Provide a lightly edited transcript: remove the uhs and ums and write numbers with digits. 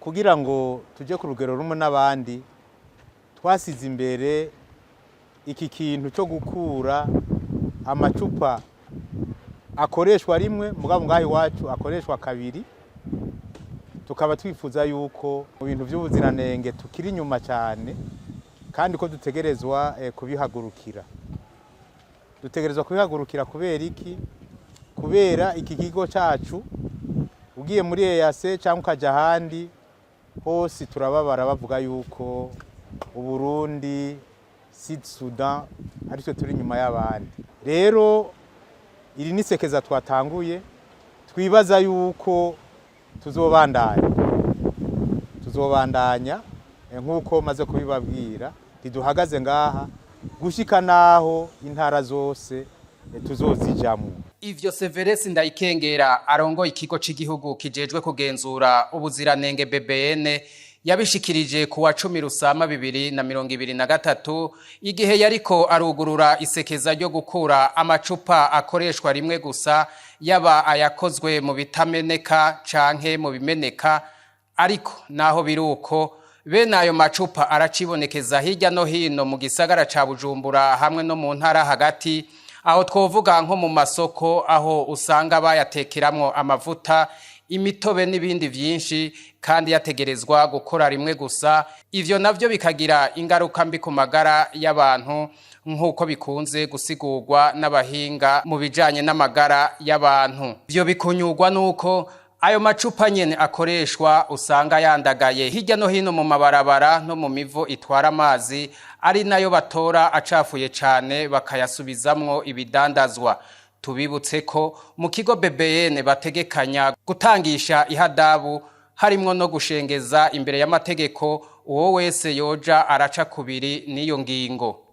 kugira ngo tujye ku rugero rumwe n'abandi twasize imbere iki kintu cyo gukura amacupa akoreshwa rimwe mugabo ngaho iwacu akoreshwa kabiri. Tukaba twifuza yuko mu bintu by'ubuziranenge tukiri inyuma cyane kandi ko dutegerezwa kubihagurukira. Dutegerezwa kubihagurukira kubera iki? Kubera iki kigo cyacu ugiye muri EAC cyangwa ukaja ahandi hose turababara bavuga yuko Uburundi, Sud Sudan ari twe turi inyuma y'abandi. Rero iri ni sekeza twatanguye, twibaza yuko tuzobandanya nk'uko maze kubibabwira, ntiduhagaze ngaha gushika naho intara zose tuzozijamwo. Ivyo Severus Ndayikengera arongoye ikigo c'igihugu kijejwe kugenzura ubuziranenge BBN yabishikirije ku wa 10 Rusama 2023 igihe yariko arugurura isekeza ryo gukura amacupa akoreshwa rimwe gusa, yaba ayakozwe mu bitameneka canke mu bimeneka. Ariko naho biruko bene ayo macupa aracibonekeza hirya no hino mu gisagara ca Bujumbura hamwe no mu ntara hagati, aho twovuga nko mu masoko aho usanga bayatekeramwo amavuta, imitobe n'ibindi vyinshi, kandi yategerezwa gukora rimwe gusa. Ivyo navyo bikagira ingaruka mbi ku magara y'abantu nk'uko bikunze gusigurwa n'abahinga mu bijanye n'amagara y'abantu. Ivyo bikunyurwa nuko ayo macupa nyene akoreshwa usanga yandagaye hirya no hino mu mabarabara no mu mivo itwara amazi, ari nayo batora acafuye cane bakayasubizamwo ibidandazwa. Tubibutse ko mu kigo BBN bategekanya gutangisha ihadabu harimwo no gushengeza imbere y'amategeko uwo wese yoja araca kubiri n'iyo ngingo.